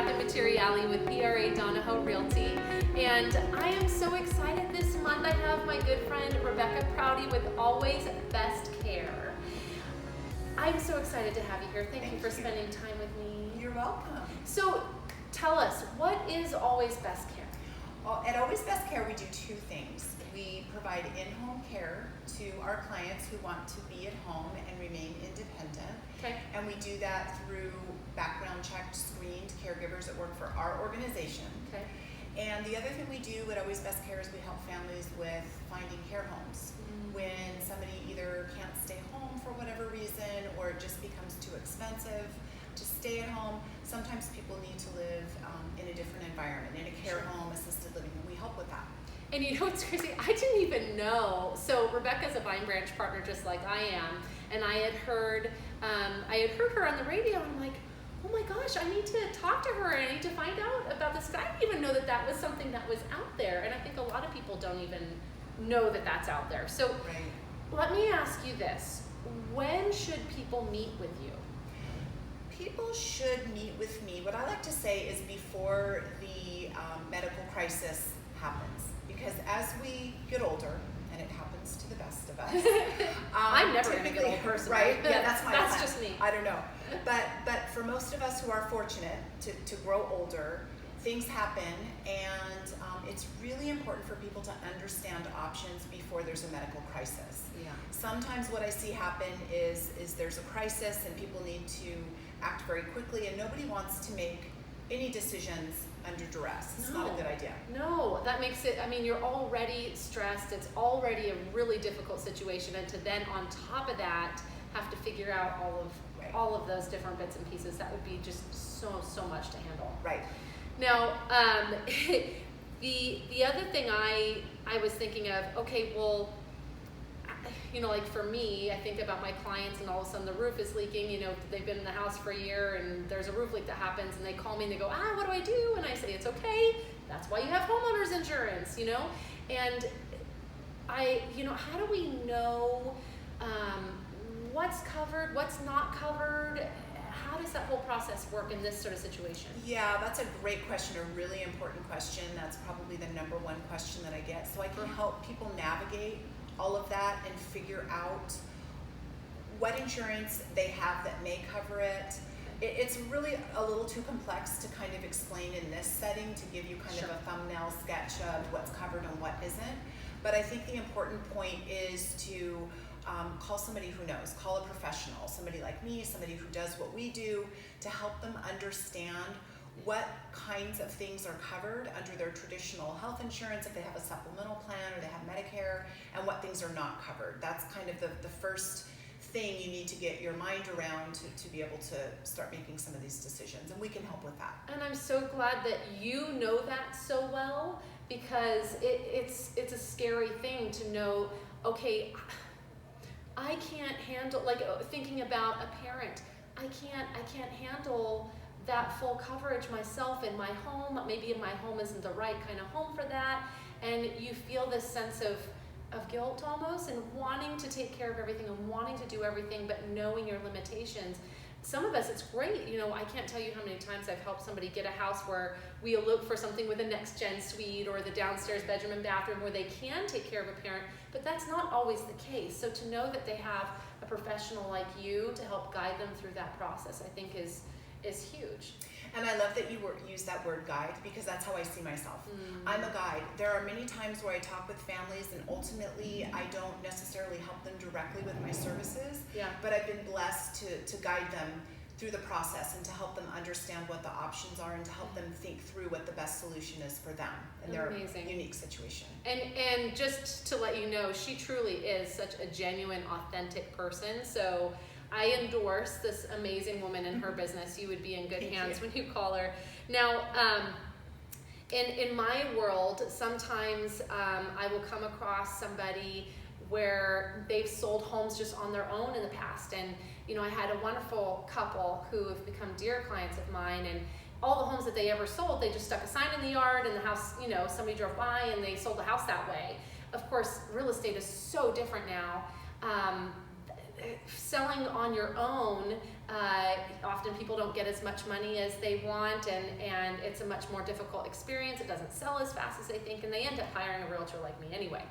Rebecca Materiali with 𝕊𝓼𝓬𝓪𝓵 Realty, and I am so excited this month. I have my good friend Rebecca Prouty with Always Best Care. I'm so excited to have you here. Thank you for spending time with me. You're welcome. So tell us, what is Always Best Care? Well, at Always Best Care, we do two things. We provide in-home care to our clients who want to be at home and remain independent. Okay. And we do that through background checked, screened caregivers that work for our organization. Okay. And the other thing we do at Always Best Care is we help families with finding care homes. When somebody either can't stay home for whatever reason, or it just becomes too expensive to stay at home. Sometimes people need to live in a different environment, in a care home, assisted living, and we help with that. And you know what's crazy? I didn't even know. So Rebecca's a Vine Branch partner just like I am, and I had heard her on the radio, and I'm like, oh my gosh, I need to talk to her, and I need to find out about this. I didn't even know that that was something that was out there, and I think a lot of people don't even know that that's out there. So let me ask you this. When should people meet with you? People should meet with me. What I like to say is before the medical crisis happens. Because as we get older, and it happens to the best of us. I'm never going to be an old person. Right? Yeah, that's my That's plan. just me. I don't know. But for most of us who are fortunate to grow older, things happen, and it's really important for people to understand options before there's a medical crisis. Yeah. Sometimes what I see happen is there's a crisis and people need to act very quickly, and nobody wants to make any decisions under duress. It's not a good idea. No, that makes it, I mean, you're already stressed. It's already a really difficult situation, and to then on top of that have to figure out all of those different bits and pieces, that would be just so much to handle. Right. Now, the other thing I was thinking of, okay, well, you know, like for me, I think about my clients, and all of a sudden the roof is leaking. You know, they've been in the house for a year, and there's a roof leak that happens, and they call me and they go, what do I do? And I say, it's okay. That's why you have homeowners insurance, you know? And how do we know what's covered, what's not covered? How does that whole process work in this sort of situation? Yeah, that's a great question, a really important question. That's probably the number one question that I get. So I can help people navigate all of that and figure out what insurance they have that may cover it. It's really a little too complex to kind of explain in this setting, to give you kind of a thumbnail sketch of what's covered and what isn't. But I think the important point is to call somebody who knows, call a professional, somebody like me, somebody who does what we do, to help them understand what kinds of things are covered under their traditional health insurance, if they have a supplemental plan or they have Medicare, and what things are not covered. That's kind of the first thing you need to get your mind around to be able to start making some of these decisions, and we can help with that. And I'm so glad that you know that so well, because it's a scary thing to know, okay, I can't handle, like thinking about a parent, I can't handle that full coverage myself in my home. Maybe my home isn't the right kind of home for that, and you feel this sense of guilt almost, and wanting to take care of everything and wanting to do everything, but knowing your limitations. Some of us, it's great. You know, I can't tell you how many times I've helped somebody get a house where we look for something with a next gen suite or the downstairs bedroom and bathroom where they can take care of a parent, but that's not always the case. So to know that they have a professional like you to help guide them through that process, I think is huge. And I love that you use that word guide, because that's how I see myself. I'm a guide. There are many times where I talk with families, and ultimately I don't necessarily help them directly with my services, but I've been blessed to guide them through the process and to help them understand what the options are and to help them think through what the best solution is for them in their unique situation. And just to let you know, she truly is such a genuine, authentic person. So I endorse this amazing woman in her business. You would be in good hands when you call her. Now, in my world, sometimes I will come across somebody where they've sold homes just on their own in the past. And, you know, I had a wonderful couple who have become dear clients of mine, and all the homes that they ever sold, they just stuck a sign in the yard, and the house, you know, somebody drove by and they sold the house that way. Of course, real estate is so different now. selling on your own, often people don't get as much money as they want, and it's a much more difficult experience. It doesn't sell as fast as they think, and they end up hiring a realtor like me anyway.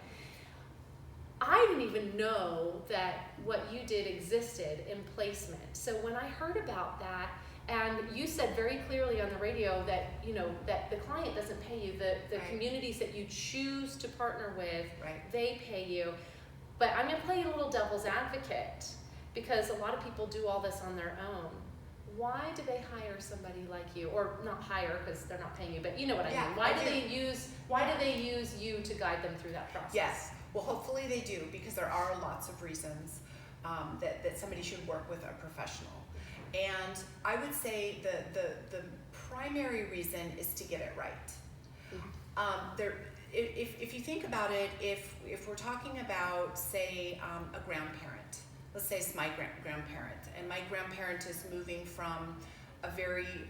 I didn't even know that what you did existed in placement. So when I heard about that, and you said very clearly on the radio that, you know, that the client doesn't pay you, the Right. communities that you choose to partner with, Right. they pay you. But I'm gonna play a little devil's advocate, because a lot of people do all this on their own. Why do they hire somebody like you? Or not hire, because they're not paying you, but you know what I Yeah, mean. Why I do do. they use you to guide them through that process? Yes. Well, hopefully they do, because there are lots of reasons that somebody should work with a professional. And I would say the primary reason is to get it right. If you think about it, if we're talking about, say, a grandparent, let's say it's my grandparent, and my grandparent is moving from a very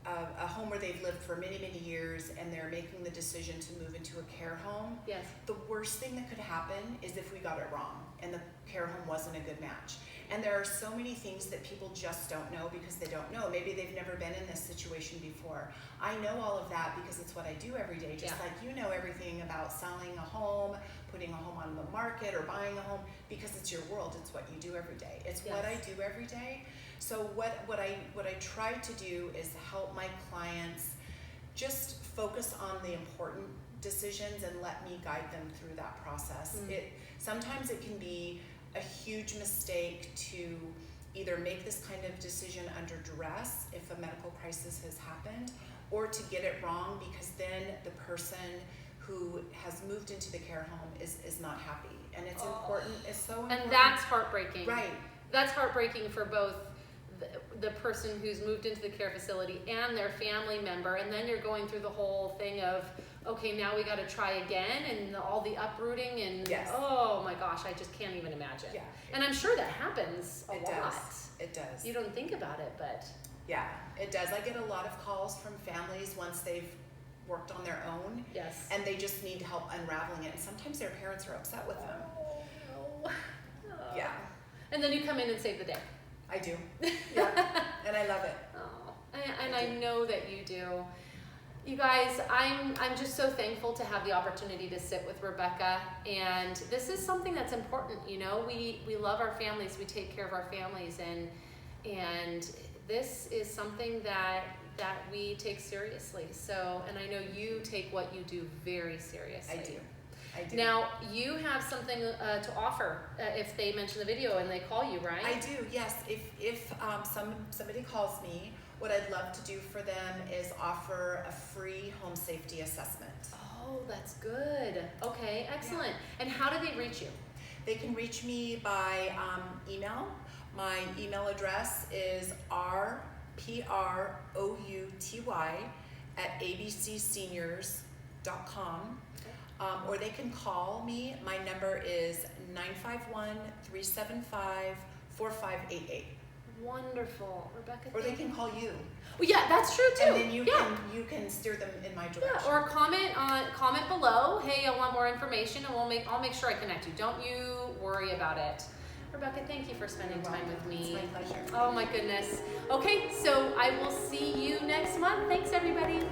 a home where they've lived for many, many years, and they're making the decision to move into a care home. Yes. The worst thing that could happen is if we got it wrong and the care home wasn't a good match. And there are so many things that people just don't know because they don't know. Maybe they've never been in this situation before. I know all of that because it's what I do every day, just like you know everything about selling a home, putting a home on the market, or buying a home, because it's your world. It's what you do every day. It's what I do every day. So what I try to do is help my clients just focus on the important decisions and let me guide them through that process. Sometimes it can be a huge mistake to either make this kind of decision under duress if a medical crisis has happened, or to get it wrong because then the person who has moved into the care home is not happy. And it's important, it's so important. And that's heartbreaking. Right. That's heartbreaking for both the person who's moved into the care facility and their family member, and then you're going through the whole thing of, okay, now we got to try again, and all the uprooting, and oh my gosh, I just can't even imagine. Yeah. And I'm sure that happens a lot. It does. You don't think about it, but yeah, it does. I get a lot of calls from families once they've worked on their own, and they just need help unraveling it. And sometimes their parents are upset with them. Yeah. And then you come in and save the day. I do. Yeah. And I love it. Oh, and I know that you do. You guys, I'm just so thankful to have the opportunity to sit with Rebecca, and this is something that's important. You know, we love our families, we take care of our families, and this is something that we take seriously. So, and I know you take what you do very seriously. I do. Now, you have something to offer if they mention the video and they call you, right? I do, yes. If somebody calls me, what I'd love to do for them is offer a free home safety assessment. Oh, that's good. Okay, excellent. Yeah. And how do they reach you? They can reach me by email. My email address is rprouty@abcseniors.com. Or they can call me. My number is 951-375-4588. Wonderful, Rebecca. Or they can call you. Well, yeah, that's true too. And then you can steer them in my direction. Yeah, or comment below. Hey, I want more information, and I'll make sure I connect you. Don't you worry about it. Rebecca, thank you for spending time with me. It's my pleasure. Oh my goodness. Okay, so I will see you next month. Thanks, everybody.